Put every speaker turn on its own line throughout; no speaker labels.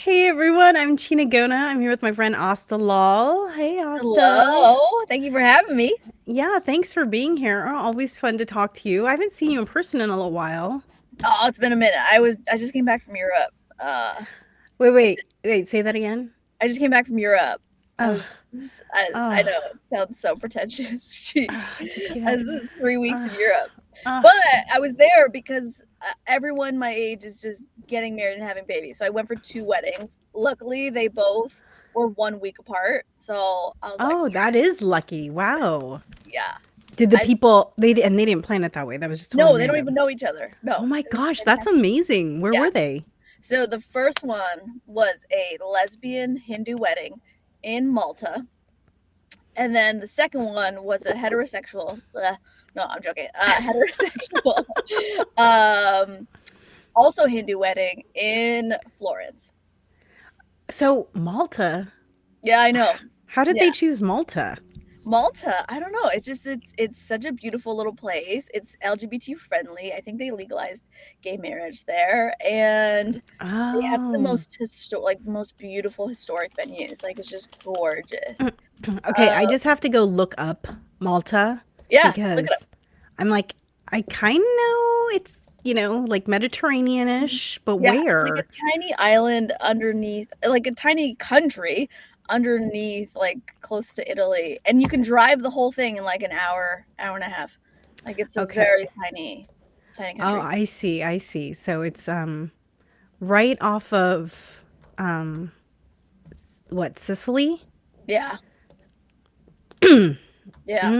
Hey everyone, I'm Chinagona. I'm here with my friend Asta Lal. Hey Asta.
Hello. Thank you for having me.
Yeah, thanks for being here. Always fun to talk to you. I haven't seen you in person in a little while.
Oh, it's been a minute. I just came back from Europe. Uh
Wait, say that again.
I just came back from Europe. I
Oh,
was I
oh,
know it sounds so pretentious. Jeez.
I just get
I
it.
was 3 weeks
Oh,
in Europe.
oh,
But I was there because everyone my age is just getting married and having babies. So I went for two weddings. Luckily, they both were 1 week apart. So I was like,
oh, that is lucky. Wow.
yeah.
Did the
I
people and they didn't plan it that way. That was just totally
No, they don't even
random.
know each other.
Oh
No.
my
They just
gosh,
they
that's
met.
amazing. Where
Yeah.
were they?
So the first one was a lesbian Hindu wedding in Malta, and then the second one was a heterosexual. No, I'm joking. Heterosexual, um, also Hindu wedding in Florence.
So, Malta.
Yeah, I know.
How did
Yeah,
they choose Malta?
Malta. I don't know. It's such a beautiful little place. It's LGBT friendly. I think they legalized gay marriage there, and they have the
Oh.
most most beautiful historic venues. Like it's just gorgeous.
Okay,
Uh,
I just have to go look up Malta
yeah, look it up.
because I'm like, I kind of know it's, like Mediterranean-ish, but
Yeah, it's like a
where?
tiny island underneath, like a tiny country underneath, like close to Italy, and you can drive the whole thing in like an hour, hour and a half. Like it's a very
Okay.
tiny
Oh,
country.
I see. So it's right off of what, Sicily?
Yeah, yeah,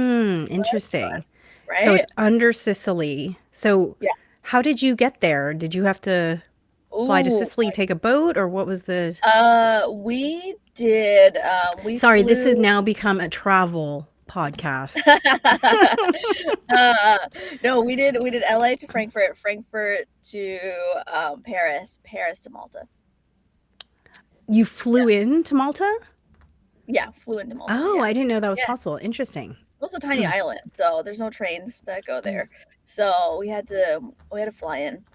that's fun,
Interesting. So
right?
it's under Sicily. So
Yeah.
how did you get there? Did you have to fly to
Ooh,
Sicily, take a boat, or what was the
we did. We
Sorry, this has
flew.
now become a travel podcast.
uh, no, we did LA to Frankfurt, Frankfurt to Paris, Paris to Malta.
You
Yeah,
flew in to Malta?
yeah, flew into Malta.
Oh,
Yeah,
I didn't know that was
yeah.
possible. Interesting.
It was a tiny island, so there's no trains that go there. So we had to fly in,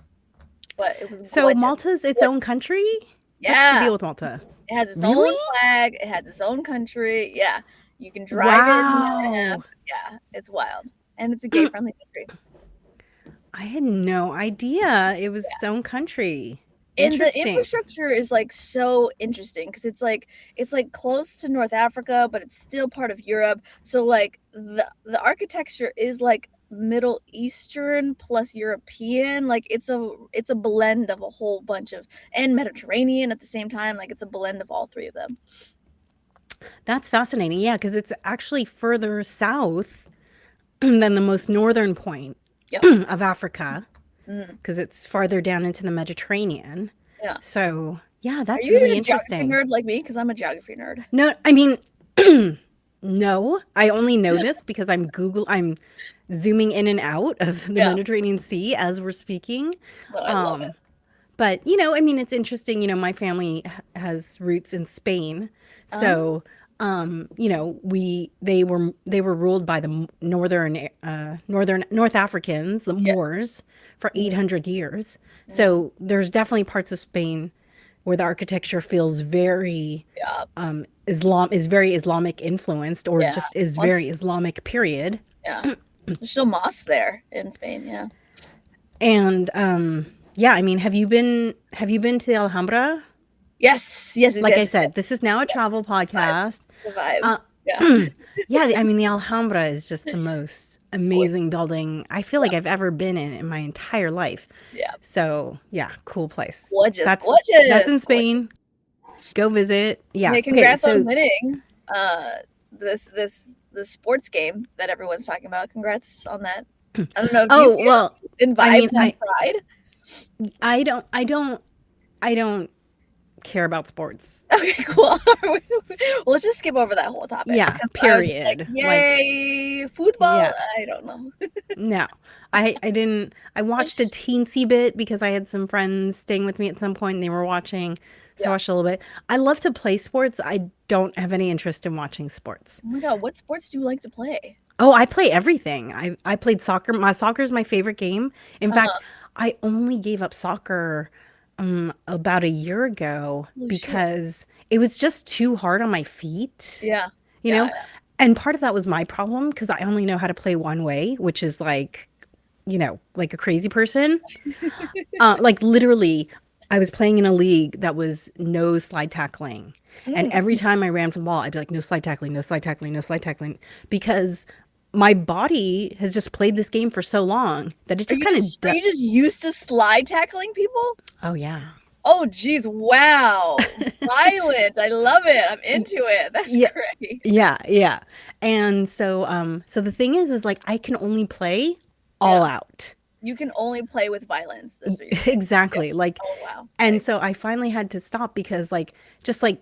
but it was
So
gorgeous.
Malta's its
Gorgeous.
own country? What's the
Yeah,
deal with Malta?
it has its
Really?
own flag. It has its own country. Yeah, you can drive it in an hour and a half.
Wow.
Yeah, it's wild, and it's a gay friendly country.
I had no idea it was its own country.
And the
Interesting.
infrastructure is like so interesting because it's like close to North Africa, but it's still part of Europe. So like the architecture is like Middle Eastern plus European. Like it's a blend of a whole bunch of, and Mediterranean at the same time. Like it's a blend of all three of them.
That's fascinating. Yeah, because it's actually further south than the most northern point
Yep.
of Africa,
Mm,
because it's farther down into the Mediterranean.
yeah.
So, yeah,
Are
that's
you
really
even a geography
interesting.
nerd like me? Because I'm a geography nerd.
No, I mean, no, I only know this because I'm zooming in and out of the
Yeah.
Mediterranean Sea as we're speaking.
No, I love it.
Um, but I mean, it's interesting. My family has roots in Spain,
Oh,
so they were ruled by the northern North Africans, the
yeah.
Moors, for
Mm,
800 years.
mm,
So there's definitely parts of Spain where the architecture feels very
yeah.
is very Islamic influenced, or
Yeah.
just is very
Plus,
Islamic, period.
yeah. There's still moss there in Spain, yeah.
And yeah, I mean, have you been to the Alhambra?
Yes, yes, yes,
Like I
yes, yes.
said, this is now a travel
Vibe,
podcast.
the vibe.
Uh,
Yeah.
yeah, I mean, the Alhambra is just the most
Gorgeous.
amazing building I feel
Yeah,
like I've ever been in my entire life.
yeah.
So yeah, cool place.
Gorgeous,
That's in
gorgeous, gorgeous.
Spain. Go visit. Yeah.
Hey,
Okay.
congrats on
So
winning uh this sports game that everyone's talking about. Congrats on that. I don't know. Do you
oh
feel
well,
in
I
vibes
mean,
on pride?
I don't care about sports.
Okay, cool. Well, let's just skip over that whole topic
Yeah.
because I was just like,
Period. Like,
yay, football.
yeah.
I don't know.
No, I didn't. I watched a teensy bit because I had some friends staying with me at some point and they were watching, so I
Yeah.
watched a little bit. I love to play sports. I don't have any interest in watching sports.
Oh my God, what sports do you like to play?
Oh, I play everything. I played soccer. My soccer is my favorite game. In fact,
Uh-huh.
I only gave up soccer about a year ago
Holy shit.
because it was just too hard on my feet,
Yeah.
you
Yeah.
know? And part of that was my problem because I only know how to play one way, which is like, like a crazy person. Like literally, I was playing in a league that was no slide tackling. And every
Mm.
time I ran for the ball, I'd be like, no slide tackling, no slide tackling, no slide tackling. Because my body has just played this game for so long that it
Are
just
you
kind
just are
of,
you just used to slide tackling people?
oh, yeah.
Oh, geez. Wow. Violent. I love it. I'm into it. That's
Yeah.
great.
Yeah. Yeah. And so the thing is like I can only play all
Yeah.
out.
You can only play with violence. That's what you're saying. Yeah.
Exactly. Like,
Oh, wow.
and
Nice.
so I finally had to stop because just like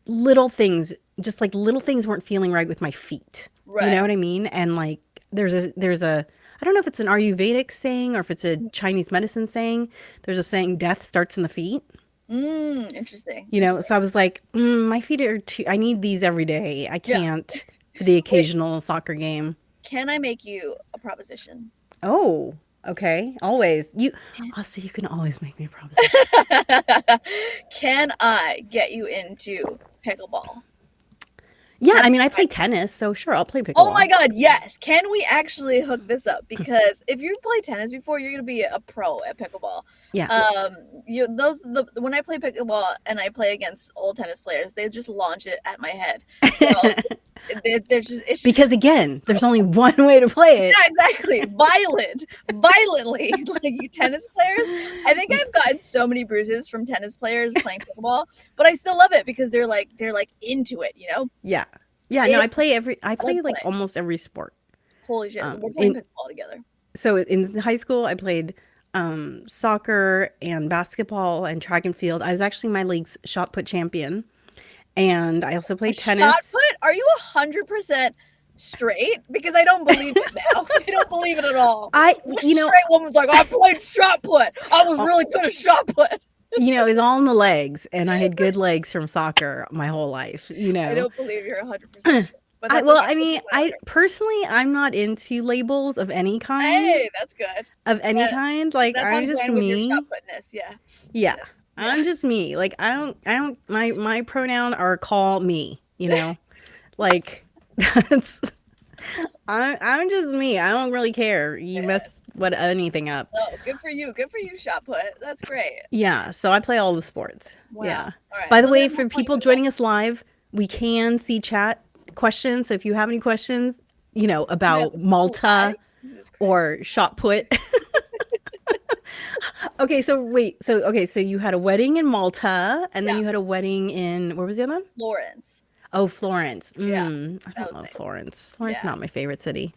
little things, just like little things weren't feeling right with my feet. You know
Right.
what I mean? And like there's a I don't know if it's an Ayurvedic saying or if it's a Chinese medicine saying. There's a saying death starts in the feet.
Interesting.
So I was like, my feet are too, I need these every day. I
Yeah.
can't for the
Wait,
occasional soccer game.
can I make you a proposition?
Oh, okay. Always. Also, you can always make me a proposition.
Can I get you into pickleball?
Yeah,
Can
I mean, I play
I
tennis, so sure, I'll play
Oh my
pickleball.
God, yes. Can we actually hook this up? Because if you play tennis before, you're gonna be a pro at pickleball.
Yeah.
When I play pickleball and I play against old tennis players, they just launch it at my head. So they're just it's
Because
just
again, there's only one way to play it.
yeah, exactly. Violently. Like you tennis players. I think I've gotten so many bruises from tennis players playing pickleball, but I still love it because they're like into it, you know?
Yeah. Yeah, no,
It
I play
Let's
like
play.
almost every sport.
Holy shit. We're playing
In
pickleball together.
So in high school I played soccer and basketball and track and field. I was actually my league's shot put champion. And I also
A
played
shot
tennis.
put? Are you 100% straight? Because I don't believe it now. I don't believe it at all.
I
What
you know,
straight woman's like, I played shot put. I was
uh,
really good at shot put.
it's all in the legs and I had good legs from soccer my whole life,
I don't believe you're 100% straight. But that's
Well,
okay.
I
We'll
mean,
take whatever.
I'm not into labels of any kind.
Hey, that's good.
Of any
That,
kind. Like
that's
I'm
on
just
brand with your shot
me.
putness. Yeah.
Yeah.
Yeah.
I'm just me. Like my pronoun are call me, Like that's I'm just me. I don't really care. You
Yeah.
mess anything up.
Oh, good for you. Good for you, shot put. That's great.
Yeah, so I play all the sports.
Wow.
Yeah.
All right.
By the
So
way,
then we're
for
playing
people
pickleball.
joining us live, we can see chat questions. So if you have any questions,
You have
about
this is live.
Malta
Jesus Christ.
or shot put. Okay, so wait. So you had a wedding in Malta and then
Yeah.
you had a wedding in where was the other one?
Lawrence.
Oh, Florence.
Yeah.
I
That
don't
was
love
nice.
Florence. Florence is
Yeah.
not my favorite city.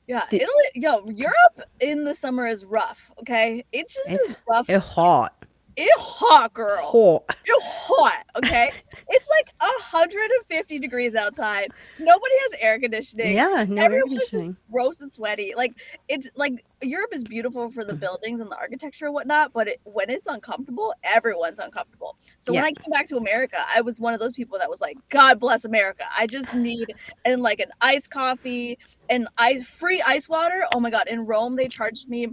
Yeah,
Did,
Italy, yo, Europe in the summer is rough, okay? It's just
it's
a rough,
it's hot.
it's hot, girl.
Hot.
It's hot, okay? It's like 150 degrees outside. Nobody has air conditioning.
Yeah, no air
Everyone's just
conditioning.
gross and sweaty. Like it's like Europe is beautiful for the buildings and the architecture and whatnot, but when it's uncomfortable, everyone's uncomfortable. So when
Yeah.
I came back to America, I was one of those people that was like, God bless America. I just need and like an iced coffee and free ice water. Oh my God! In Rome, they charged me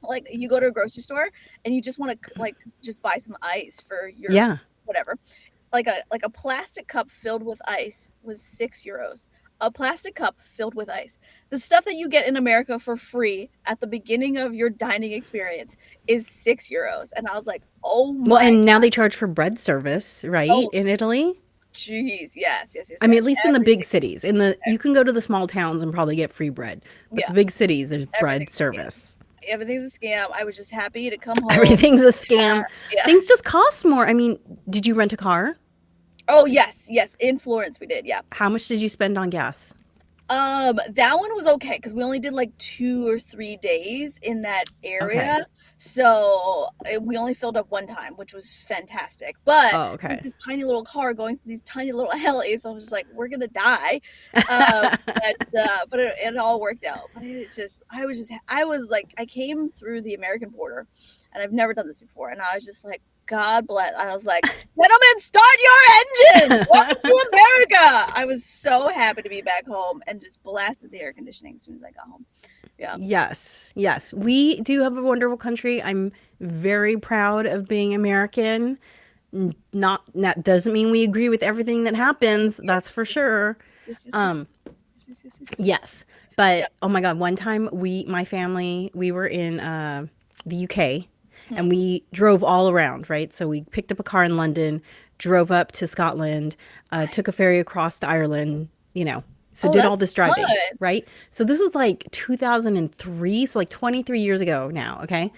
like you go to a grocery store and you just want to like just buy some ice for your
Yeah.
whatever. Like a plastic cup filled with ice was 6 euros. A plastic cup filled with ice. The stuff that you get in America for free at the beginning of your dining experience is 6 euros. And I was like, oh
Well,
my,
and now they charge for bread service, right?
oh
In Italy?
jeez, yes, yes, yes,
I mean,
yes.
at least in the big
Everything,
cities. You can go to the small towns and probably get free bread. But
yeah,
the big cities, there's bread
everything's a scam.
service.
Everything's a scam. I was just happy to come home.
Everything's a scam.
Yeah.
Things just cost more. I mean, did you rent a car?
Oh yes, yes. In Florence we did. Yeah.
How much did you spend on gas?
That one was okay because we only did like 2 or 3 days in that
Okay.
area. So we only filled up one time, which was fantastic. But
Oh,
with
okay.
this tiny little car going through these tiny little alleys, I was just like, we're gonna die. But it all worked out. But it's just, I was like, I came through the American border, and I've never done this before, and I was just like, God bless. I was like, gentlemen, start your engines. Welcome to America. I was so happy to be back home and just blasted the air conditioning as soon as I got home. Yeah.
Yes, yes. We do have a wonderful country. I'm very proud of being American. Not that doesn't mean we agree with everything that happens, that's for
Yes,
sure.
yes, yes,
Um,
yes, yes, yes, yes, yes.
yes,
Yeah.
but oh my God, one time my family, we were in the UK
Hmm.
and we drove all around, right? So we picked up a car in London, drove up to Scotland,
Nice.
took a ferry across to Ireland, so
Oh,
did all
that's
this driving,
fun.
right? So this was like 2003, so like 23 years ago now, okay?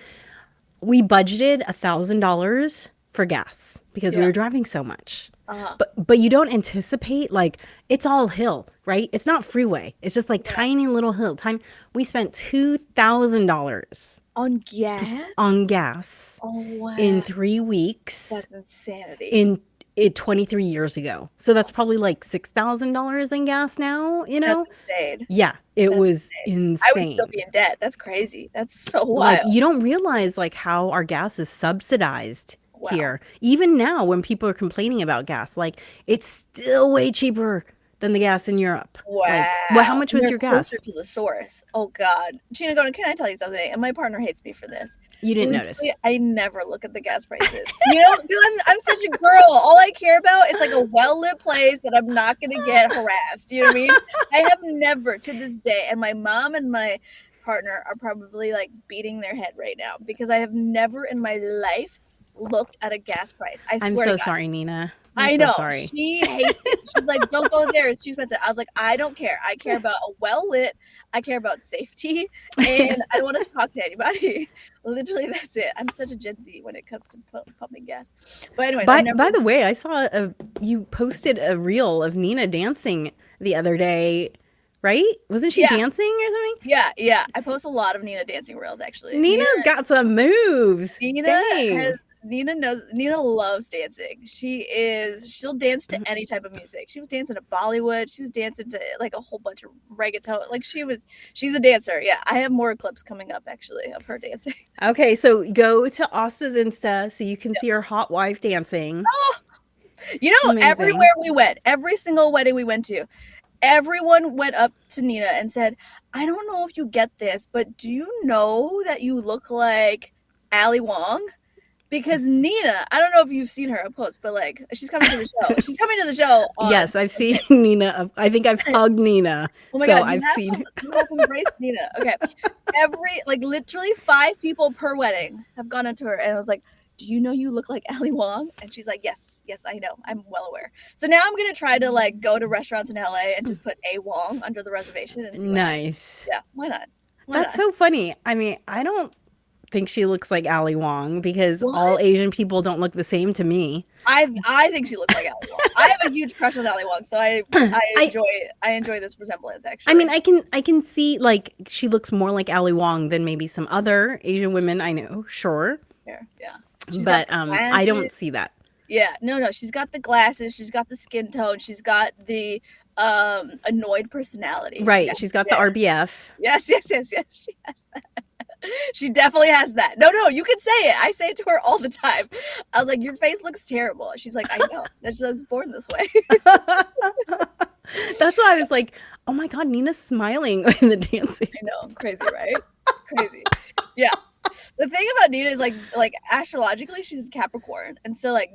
We budgeted $1,000 for gas because we
Yeah.
were driving so much.
Uh-huh.
But you don't anticipate like it's all hill, right? It's not freeway. It's just like
Yeah.
tiny little hill. Time we spent $2,000
On gas?
on gas
Oh,
in
wow.
3 weeks
That's insanity.
in it 23 years ago. So that's probably like $6,000 in gas now, you
That's
know?
insane.
Yeah, it
That's
was
insane. I would still
insane.
be in debt. That's crazy. That's so
Like
wild.
you don't realize like how our gas is subsidized
Wow.
here. Even now when people are complaining about gas, like it's still way cheaper than the gas in Europe. Like, well, how
Wow.
much
And
was
they're
your
closer
gas?
to the source. Oh God. Chinagona, can I tell you something? And my partner hates me for this.
You didn't notice.
Literally, I never look at the gas prices. You know, 'cause I'm such a girl. All I care about is like a well-lit place that I'm not gonna get harassed. You know what I mean? I have never to this day, and my mom and my partner are probably like beating their head right now because I have never in my life looked at a gas price. I
I'm
swear to
so
God.
sorry, Nina. I'm
I
so
know.
sorry.
She hates it. She's like, "Don't go there. It's too expensive." I was like, "I don't care. I care about a well lit. I care about safety, and I don't want to talk to anybody." Literally, that's it. I'm such a Gen Z when it comes to pumping gas. But anyways, I've never.
By the way, I saw you posted a reel of Nina dancing the other day, right? Wasn't she
Yeah,
dancing or something?
yeah, yeah. I post a lot of Nina dancing reels. Actually,
Nina's got some moves.
Nina has
Dang.
Nina loves dancing. She'll dance to any type of music. She was dancing to Bollywood. She was dancing to like a whole bunch of reggaeton. Like she's a dancer. Yeah. I have more clips coming up actually of her dancing.
Okay, so go to Asta's Insta so you can see her hot wife dancing.
Oh,
It's amazing.
everywhere we went, every single wedding we went to, everyone went up to Nina and said, "I don't know if you get this, but do you know that you look like Ali Wong?" Because Nina, I don't know if you've seen her up close, but like she's coming to the show. She's coming to the show on
Yes, I've seen
Sunday.
Nina. I think I've hugged Nina.
Oh my
So
God,
I've seen.
you have to embrace Nina. Okay. Like literally 5 people per wedding have gone up to her and I was like, "Do you know you look like Ali Wong?" And she's like, "Yes, yes, I know. I'm well aware." So now I'm gonna try to like go to restaurants in LA and just put A Wong under the reservation and see what happens.
Nice.
Yeah, why not? Why
That's
not?
so funny. I mean, I don't think she looks like Ali Wong because all
What?
Asian people don't look the same to me.
I think she looks like Ali Wong. I have a huge crush on Ali Wong, so I
I
enjoy I enjoy this resemblance
I mean,
actually.
I can see like she looks more like Ali Wong than maybe some other Asian women I know, sure,
Here, yeah. She's got
but
the
I don't
glasses.
see that.
Yeah, no, she's got the glasses, she's got the skin tone, she's got the annoyed personality. Yeah,
Right. She's got the
yeah.
RBF.
Yes, yes, yes, yes. She has that. She definitely has that. No, you can say it. I say it to her all the time. I was like, "Your face looks terrible." She's like, "I know. That's just I was born this way."
That's why I was like, oh my God, Nina's smiling in the dancing.
I know, crazy, right? Crazy. Yeah. The thing about Nina is like astrologically she's Capricorn. And so like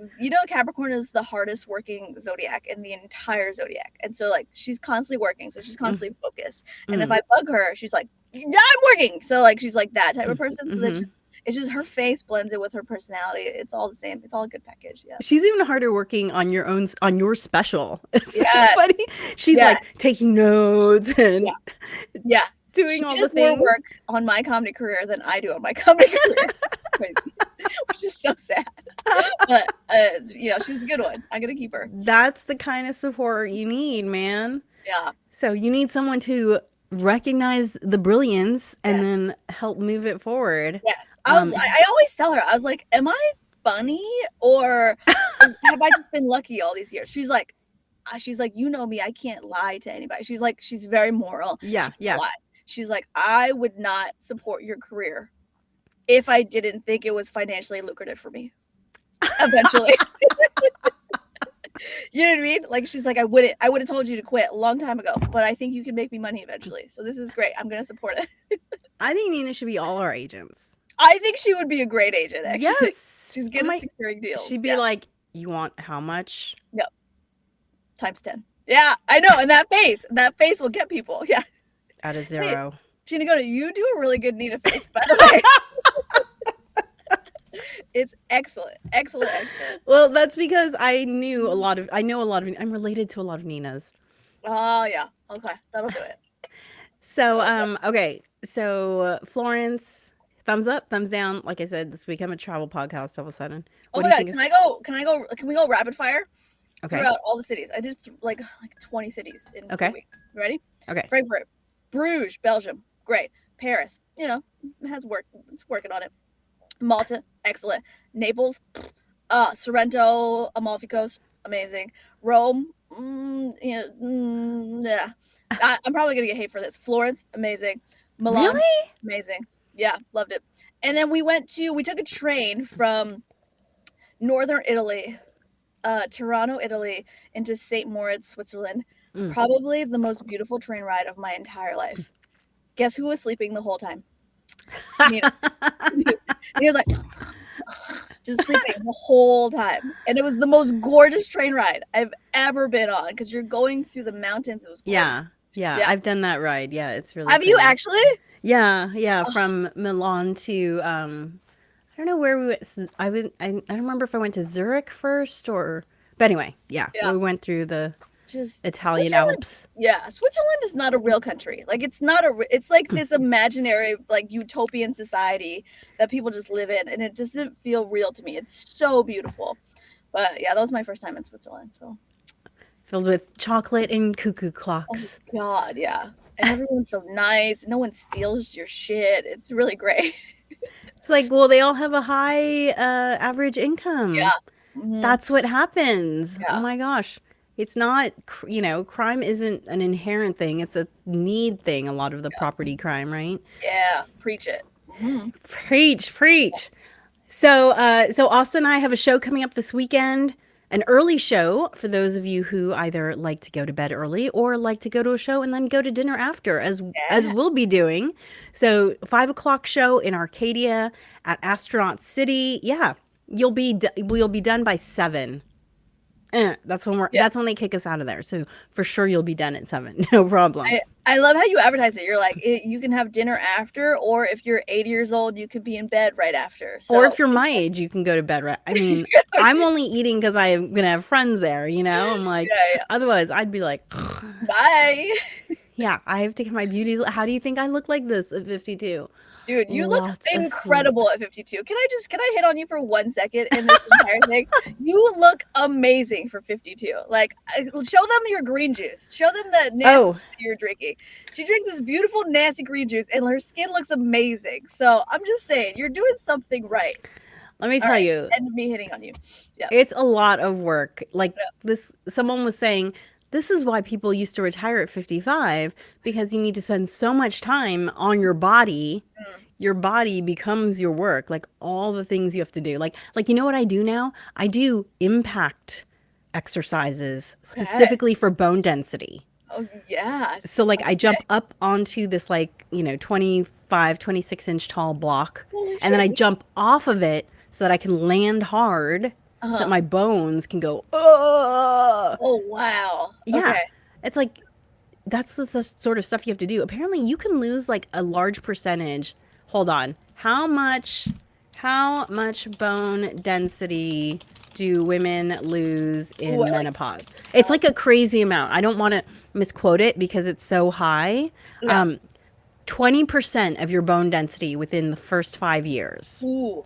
Capricorn is the hardest working zodiac in the entire zodiac. And so like she's constantly working, so she's
Mm,
constantly focused. And if
mm,
I bug her, she's like, "Yeah, I'm working." So like she's like that type of person. So that's
mhm.
just it's just her face blends in with her personality. It's all the same. It's all a good package. Yeah.
She's even harder working on on your special. It's so
Yes.
funny. She's
Yeah.
like taking notes
Yeah.
and
Yeah.
doing
She
all the
does more
things.
work on my comedy career than I do on my comedy career. Crazy. Which is so sad. But she's a good one. I'm gonna keep her.
That's the kind of support you need, man.
Yeah.
So you need someone to recognize the brilliance and
Yes.
then help move it forward.
Yes.
Um,
I always tell her, I was like, "Am I funny or have I just been lucky all these years?" She's like, "You know me, I can't lie to anybody." She's like, she's very moral. She
yeah,
can't
yeah.
lie. She's like, "I would not support your career if I didn't think it was financially lucrative for me eventually." You know what I mean? Like she's like, I would have told you to quit a long time ago, but I think you can make me money eventually. So this is great. I'm gonna support it.
I think Nina should be all our agents.
I think she would be a great agent, actually.
Yes.
She's
Oh
good at
my,
securing deals.
she'd be
Yeah.
like, you want how much?
Yep. Times 10. Yeah, I know. And that face will get people. Yeah.
Out of
Hey,
zero.
Chinagona, you do a really good Nina face, by the way. It's excellent. Excellent, excellent.
Well, that's because I know a lot of, I'm related to a lot of Ninas.
Oh, yeah. Okay. That'll do it.
So,
That'll do it.
okay. So, Florence, thumbs up, thumbs down. Like I said, this become a travel podcast all of a sudden.
Oh
What do
my
you
God.
think of?
Can we go rapid fire
Okay.
throughout all the cities? I did like 20 cities in a
Okay.
week. You ready?
Okay.
Frankfurt, Bruges, Belgium. Great. Paris, has work. It's working on it. Malta, excellent. Naples, Sorrento, Amalfi Coast, amazing. Rome, yeah. I'm probably gonna get hate for this. Florence, amazing. Milan,
Really?
amazing. Yeah, loved it. And then we took a train from northern Italy, Tirano, Italy, into St. Moritz, Switzerland.
Mm.
Probably the most beautiful train ride of my entire life. Guess who was sleeping the whole time? Me. He was like just sleeping the whole time, and it was the most gorgeous train ride I've ever been on because you're going through the mountains. It was gorgeous.
Yeah. I've done that ride. Yeah, it's really
Have you
pretty.
actually?
Yeah,
Oh,
from Milan to I don't know where we went. I don't remember if I went to Zurich first or but anyway, yeah,
yeah.
we went through the
Just
Italian
Switzerland.
Alps.
Yeah, Switzerland is not a real country. Like it's like this imaginary like utopian society that people just live in, and it doesn't feel real to me. It's so beautiful. But yeah, that was my first time in Switzerland. So
Filled with chocolate and cuckoo
oh
clocks.
God, yeah. And everyone's so nice. No one steals your shit. It's really great.
It's like, well, they all have a high average
Yeah.
income.
Mhm.
That's what happens. Oh
Yeah.
my gosh. It's not, crime isn't an inherent thing. It's a need thing, a lot of the property crime, right?
Yeah. Preach it. Mhm.
Preach, preach. So Austin and I have a show coming up this weekend, an early show for those of you who either like to go to bed early or like to go to a show and then go to dinner after, as
Yeah.
we'll be doing. So 5 o'clock show in Arcadia at Astronaut City. Yeah, we'll be done by 7. That's when
Yeah.
that's when they kick us out of there. So for sure you'll be done at 7. No problem.
I love how you advertise it. You're like, you can have dinner after, or if you're 80 years old, you could be in bed right after.
Or
So
if you're my age, you can go to bed. Right? I mean, I'm only eating because I'm gonna have friends there. I'm like,
yeah.
otherwise, I'd be like,
Bye.
yeah, I have to get my beauty. How do you think I look like this at 52?
Dude, you look
Lots of
incredible at 52. Can I hit on you for 1 second in this entire thing? You look amazing for 52. Like, show them your green juice. Show them the nasty
Oh,
that you're drinking. She drinks this beautiful, nasty green juice, and her skin looks amazing. So I'm just saying, you're doing something right.
let me
All
tell
right,
you,
and me hitting on you. Yeah.
it's a lot of work. Like
Yeah.
this, someone was saying, this is why people used to retire at 55 because you need to spend so much time on your body.
Mm.
Your body becomes your work, like all the things you have to do. Like you know what I do now? I do impact exercises
Okay.
specifically for bone density.
Oh, yes.
So like I jump
Okay.
up onto this 25, 26-inch tall block
Holy
and then I
shit.
jump off of it so that I can land hard so that
Uh-huh.
my bones can go, oh.
Oh, wow.
Yeah.
Okay.
It's like that's the sort of stuff you have to do. Apparently you can lose like a large percentage. Hold on. How much bone density do women lose in
Ooh, I like
menopause? It's like a crazy amount. I don't want to misquote it because it's so high.
yeah.
20% of your bone density within the first 5 years.
Ooh.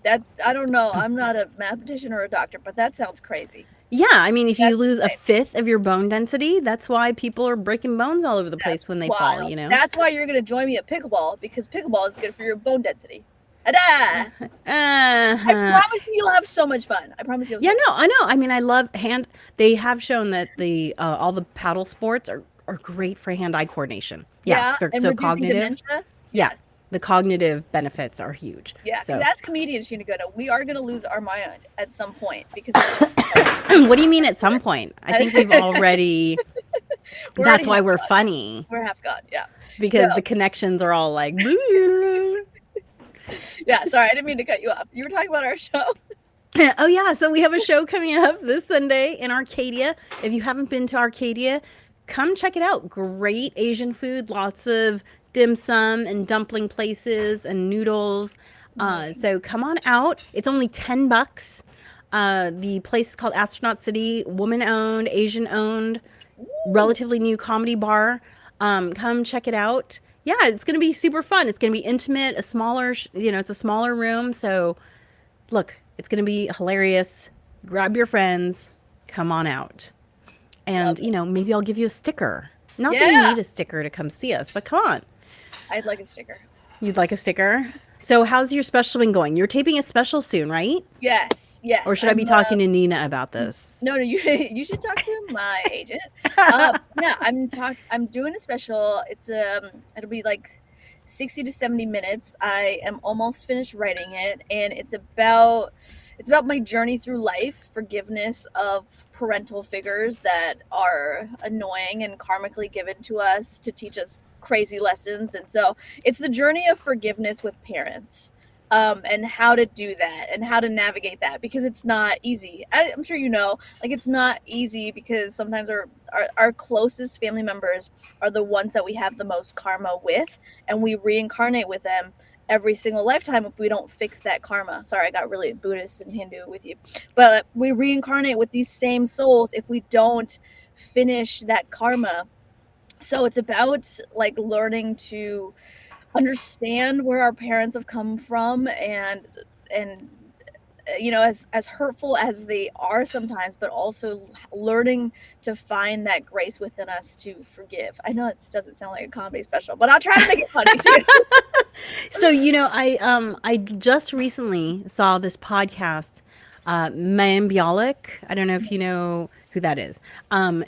That I don't know. I'm not a mathematician or a doctor, but that sounds crazy.
Yeah, I mean, if you
That's
lose a
insane.
fifth of your bone density, that's why people are breaking bones all over the place
That's
when they fall,
wild. That's why you're gonna join me at pickleball, because pickleball is good for your bone density. Ada! I
Uh-huh.
promise you, you'll have so much fun. I promise you'll.
Yeah, no, I know. I mean, I love hand. They have shown that the all the paddle sports are great for hand-eye coordination. Yeah,
Yeah,
they're
and
so
reducing
cognitive.
dementia.
Yeah,
Yes.
the cognitive benefits are huge.
Yeah,
So,
because as comedians, Shinagona, we are gonna lose our mind at some point because
what do you mean at some point? I think we've already.
we're
That's
already
why
half
we're
gone.
funny
We're half gone. Yeah.
because
So
the connections are all like.
Yeah, sorry, I didn't mean to cut you off. You were talking about our show.
Oh yeah, so we have a show coming up this Sunday in Arcadia. If you haven't been to Arcadia, come check it out. Great Asian food, lots of dim sum and dumpling places and noodles.
Nice.
So come on out. It's only $10. The place is called Astronaut City, woman owned, Asian owned,
Ooh,
relatively new comedy bar. Come check it out. Yeah, it's gonna be super fun. It's gonna be intimate, a smaller, it's a smaller room, so look, it's going to be hilarious. Grab your friends, come on out.
love
And,
it.
maybe I'll give you a sticker. Not that you
Yeah,
need a sticker to come see us, but come on.
I'd like a sticker.
You'd like a sticker? So, how's your special been going? You're taping a special soon, right?
Yes,
Or
yes.
should I be talking to Nina about this?
No, no, you you should talk to my agent. Yeah, I'm doing a special. It'll be like 60 to 70 minutes. I am almost finished writing it, and it's about my journey through life, forgiveness of parental figures that are annoying and karmically given to us to teach us crazy lessons. And so it's the journey of forgiveness with parents, and how to do that and how to navigate that, because it's not easy. I'm sure you know, like, it's not easy because sometimes our closest family members are the ones that we have the most karma with, and we reincarnate with them every single lifetime if we don't fix that karma. Sorry, I got really Buddhist and Hindu with you. But we reincarnate with these same souls if we don't finish that karma. So it's about like learning to understand where our parents have come from, and as hurtful as they are sometimes, but also learning to find that grace within us to forgive. I know it doesn't sound like a comedy special, but I'll try to make it funny too.
So, I just recently saw this podcast, Mayim Bialik. I don't know if you know who that is.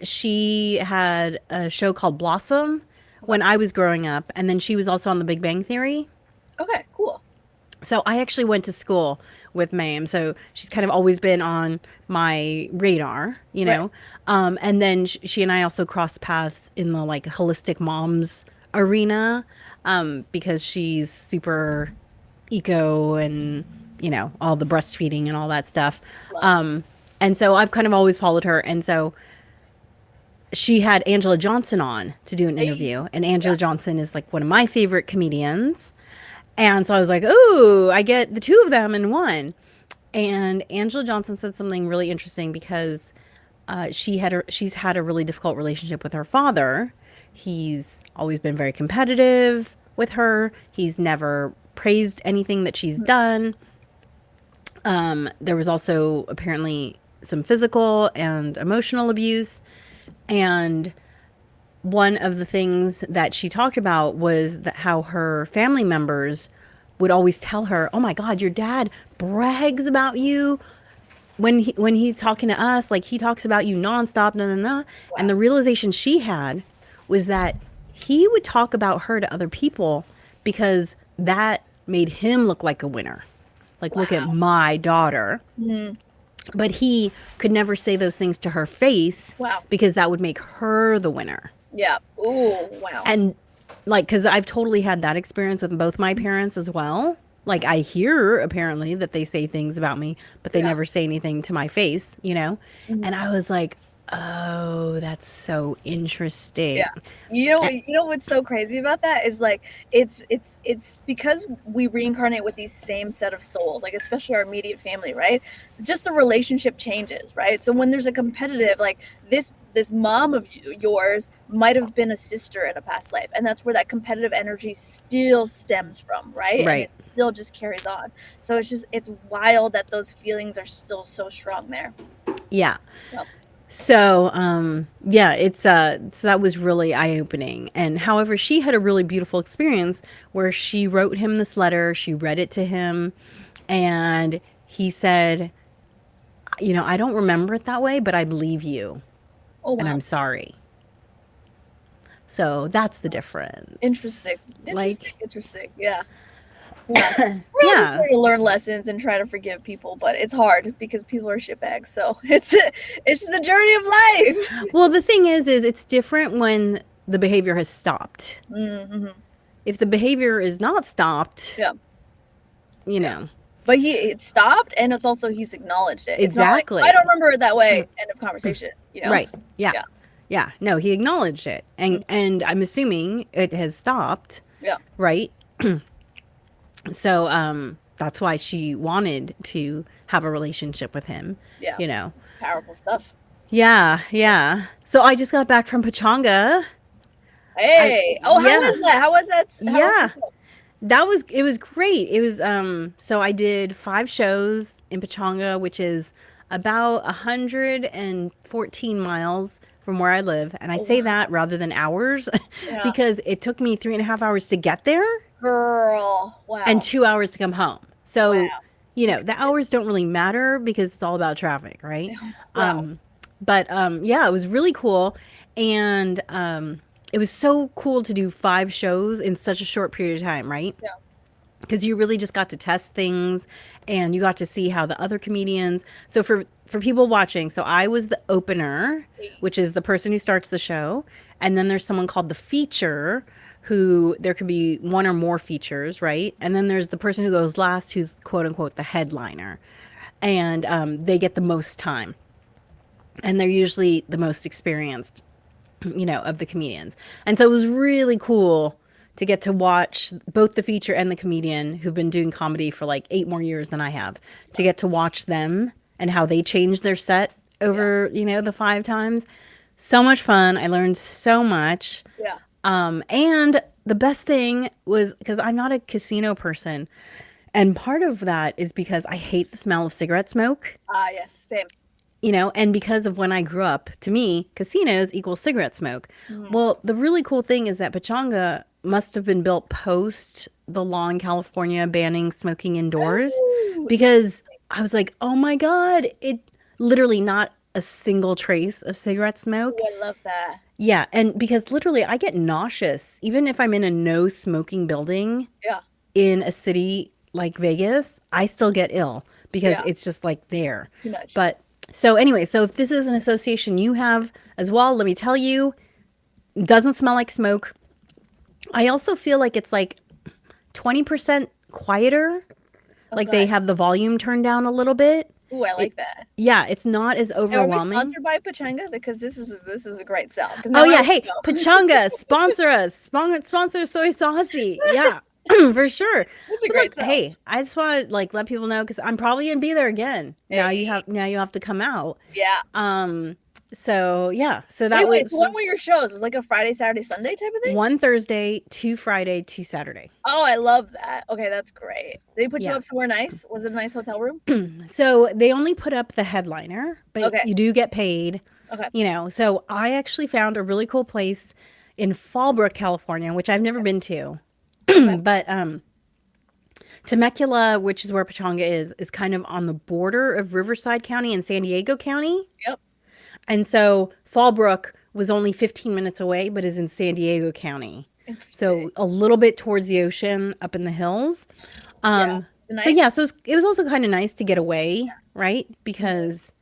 She had a show called Blossom
Okay.
when I was growing up, and then she was also on The Big Bang Theory.
Okay, cool.
So I actually went to school with Mayim, so she's kind of always been on my radar,
Right.
And then she and I also crossed paths in the like holistic moms arena, because she's super eco and all the breastfeeding and all that stuff.
Love.
And so I've kind of always followed her, and so she had Angela Johnson on to do an
Hey,
interview, and
yeah.
Angela Johnson is like one of my favorite comedians. And so I was like, "Ooh, I get the two of them in one." And Angela Johnson said something really interesting because she's had a really difficult relationship with her father. He's always been very competitive with her. He's never praised anything that she's done. There was also apparently some physical and emotional abuse. And one of the things that she talked about was that how her family members would always tell her, "Oh my God, your dad brags about you when he's talking to us. Like he talks about you nonstop, no, no, no." And
Wow.
the realization she had was that he would talk about her to other people because that made him look like a winner. Like, look at
Wow.
my daughter.
Mhm.
But he could never say those things to her face
Wow.
because that would make her the winner.
Yeah. Ooh, wow.
And like, because I've totally had that experience with both my parents as well. Like, I hear apparently that they say things about me, but they
Yeah.
never say anything to my face.
Mhm.
And I was like, oh, that's so interesting.
Yeah. You know what's so crazy about that is like it's because we reincarnate with these same set of souls, like especially our immediate family, right? Just the relationship changes, right? So when there's a competitive, like this mom of yours might have been a sister in a past life, and that's where that competitive energy still stems from, right? And
Right.
it still just carries on. So it's wild that those feelings are still so strong there.
Yeah.
Yep.
So, yeah, so that was really eye-opening. And however, she had a really beautiful experience where she wrote him this letter, she read it to him, and he said, "I don't remember it that way, but I believe you,
Oh
and
wow.
I'm sorry." So that's the difference.
Interesting. Interesting.
Like,
Interesting. Yeah. Yeah. We're all just
yeah.
there to learn lessons and try to forgive people, but it's hard because people are shitbags. So it's the journey of life.
Well, the thing is it's different when the behavior has stopped.
Mm-hmm.
If the behavior is not stopped,
Yeah.
you
Yeah.
know.
But it stopped, and it's also he's acknowledged it. It's not like, I
Exactly.
don't remember it that way, end of conversation, you know?
Right. Yeah.
Yeah.
Yeah. No, he acknowledged it.
Mhm.
And I'm assuming it has stopped,
Yeah.
right? So that's why she wanted to have a relationship with him,
Yeah.
you know.
It's powerful stuff.
Yeah, yeah. So I just got back from Pachanga. I
Hey. Oh, how
yeah.
was that? How was that? How was
Yeah.
the show?
It was great. It was so I did 5 shows in Pachanga, which is about 114 miles from where I live. And I
Oh,
say
wow.
that rather than hours
Yeah.
because it took me 3.5 hours to get there
Girl.
and
Wow.
2 hours to come home.
Wow.
So, you
You
know, the
committed.
hours don't really matter because it's all about traffic, right?
Wow.
Um, but yeah, it was really cool. And it was so cool to do 5 shows in such a short period of time, right?
Yeah.
Because you really just got to test things and you got to see how the other comedians. So for people watching, so I was the opener,
Hey.
which is the person who starts the show, and then there's someone called the feature, who there could be one or more features, right? And then there's the person who goes last, who's quote unquote the headliner, and they get the most time, and they're usually the most experienced, you know, of the comedians. And so it was really cool to get to watch both the feature and the comedian who've been doing comedy for like 8 more years than I have, to get to watch them and how they changed their set
Yeah.
over, you know, the 5 times. So much fun. I learned so much.
Yeah.
And the best thing was because I'm not a casino person. And part of that is because I hate the smell of cigarette smoke,
Ah, yes. Same.
you know, and because of when I grew up, to me, casinos equal cigarette smoke.
Mhm.
Well, the really cool thing is that Pachanga must have been built post the law in California banning smoking indoors,
Oh,
because I was like, oh my God, it literally not a single trace of cigarette
oh,
smoke.
I love that.
Yeah. And because literally I get nauseous, even if I'm in a no smoking building
Yeah.
in a city like Vegas, I still get ill because
Yeah.
it's just like there.
Too much.
But so anyway, so if this is an association you have as well, let me tell you, it doesn't smell like smoke. I also feel like it's like 20% quieter, like they
Okay.
have the volume turned down a little bit.
Ooh, I
It
like that.
yeah, it's not as
Are we
overwhelming.
sponsored by Pachanga? Because this is a great sell. Because
Oh
now I
yeah,
want
hey,
to go.
Pachanga, sponsor us. Sponsor Soy Saucy. Yeah. For sure.
It's a
But
great
look,
sell.
hey, I just want to like let people know because I'm probably gonna be there again.
Hey.
Now you have to come out.
Yeah.
So yeah, so that
Wait.
was
So when were your shows? It was like a Friday, Saturday, Sunday type of thing?
one Thursday, two Friday, two Saturday.
Oh, I love that. Okay, that's great. They put you
Yeah.
up somewhere nice? Was it a nice hotel room?
So they only put up the headliner, but
Okay.
you do get paid,
Okay.
you know. So I actually found a really cool place in Fallbrook, California, which I've never been to.
Okay.
But Temecula, which is where Pachanga is kind of on the border of Riverside County and San Diego County.
Yep.
And so Fallbrook was only 15 minutes away, but is in San Diego County.
Interesting.
So a little bit towards the ocean up in the hills.
Yeah. Is it
So
nice?
yeah, so it was also kind of nice to get away, right? Because,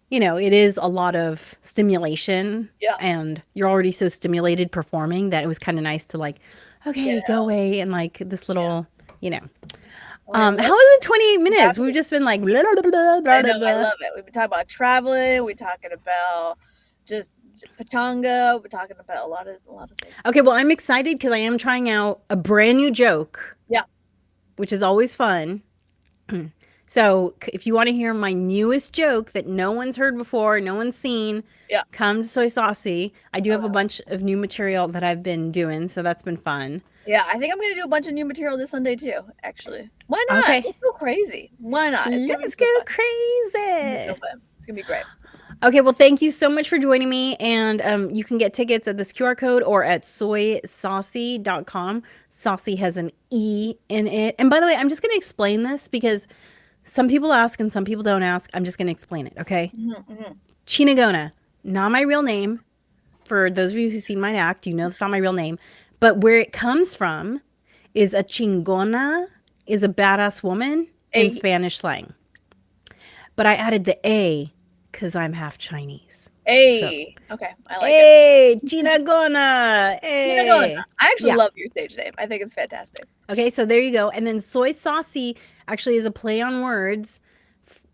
you know, it is a lot of stimulation
Yeah.
and you're already so stimulated performing that it was kind of nice to like,
Get
okay,
it
go
out.
away and like this little, you know.
Oh, I love
How is it 28 minutes? We've
traveling.
just been like blah, blah, blah, blah,
I
blah,
know,
blah,
I
blah.
love it. We've been talking about traveling, we're talking about just Pachanga, we're talking about a lot of things.
Okay, well, I'm excited because I am trying out a brand new joke,
Yeah.
which is always fun. So if you want to hear my newest joke that no one's heard before, no one's seen,
Yeah.
come to Soy Saucy. I do have a
Okay.
bunch of new material that I've been doing, so that's been fun.
Yeah, I think I'm gonna do a bunch of new material this Sunday too, actually. Why not?
Okay,
Let's go crazy. Why not? It's gonna be
let's
so
go
fun. It's gonna be so
crazy.
fun. It's gonna be great.
Okay, well, thank you so much for joining me. And you can get tickets at this QR code or at soysaucy.com. Saucy has an E in it. And by the way, I'm just going to explain this because some people ask and some people don't ask. I'm just going to explain it, okay? Chinagona, not my real name. For those of you who've seen my act, you know it's not my real name. But where it comes from is a chingona is a badass woman in
Hey.
Spanish slang. But I added the A because I'm half Chinese.
Hey. Okay, I like it.
Hey, Chinagona.
Chinagona.
Hey.
I actually
Yeah.
love your stage name. I think it's fantastic.
Okay, so there you go. And then Soy Saucy, actually is a play on words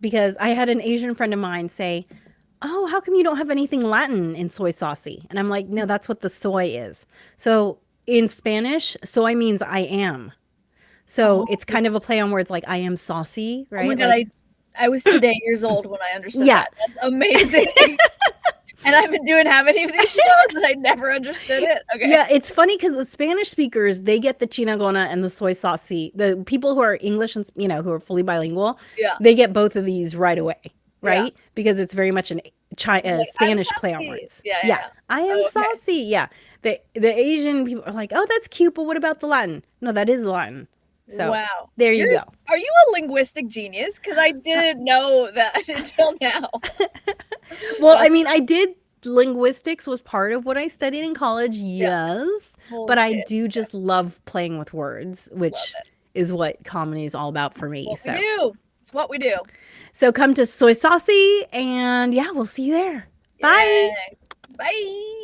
because I had an Asian friend of mine say, "Oh, how come you don't have anything Latin in soy saucy?" And I'm like, "No, that's what the soy is." So in Spanish, soy means I am. So
Oh,
it's kind of a play on words like I am saucy,
oh my
right?
God,
Like,
I was today years old when I understood
yeah.
that. That's amazing. And I've been doing how many of these shows and I never understood it. Okay.
Yeah, it's funny because the Spanish speakers, they get the Chinagona and the soy saucy. The people who are English and, who are fully bilingual,
Yeah.
they get both of these right away,
Yeah.
right? Because it's very much
It's
a
like, I'm
Spanish play on
sassy.
words.
Yeah, yeah,
Yeah,
yeah.
I am
Oh, okay.
saucy. Yeah. The Asian people are like, "Oh, that's cute, but what about the Latin?" No, that is Latin. So,
Wow.
there you go.
Are you a linguistic genius? Because I didn't know that until now.
Well, I
That's
mean, I did linguistics was part of what I studied in college,
yeah.
yes,
Holy
but I
shit.
do just love playing with words,
Love
which
it.
is what comedy is all about for
It's
me.
what we
So,
do. It's what we do.
come to Soy Saucy, and yeah, we'll see you there. Bye.
Yay. Bye.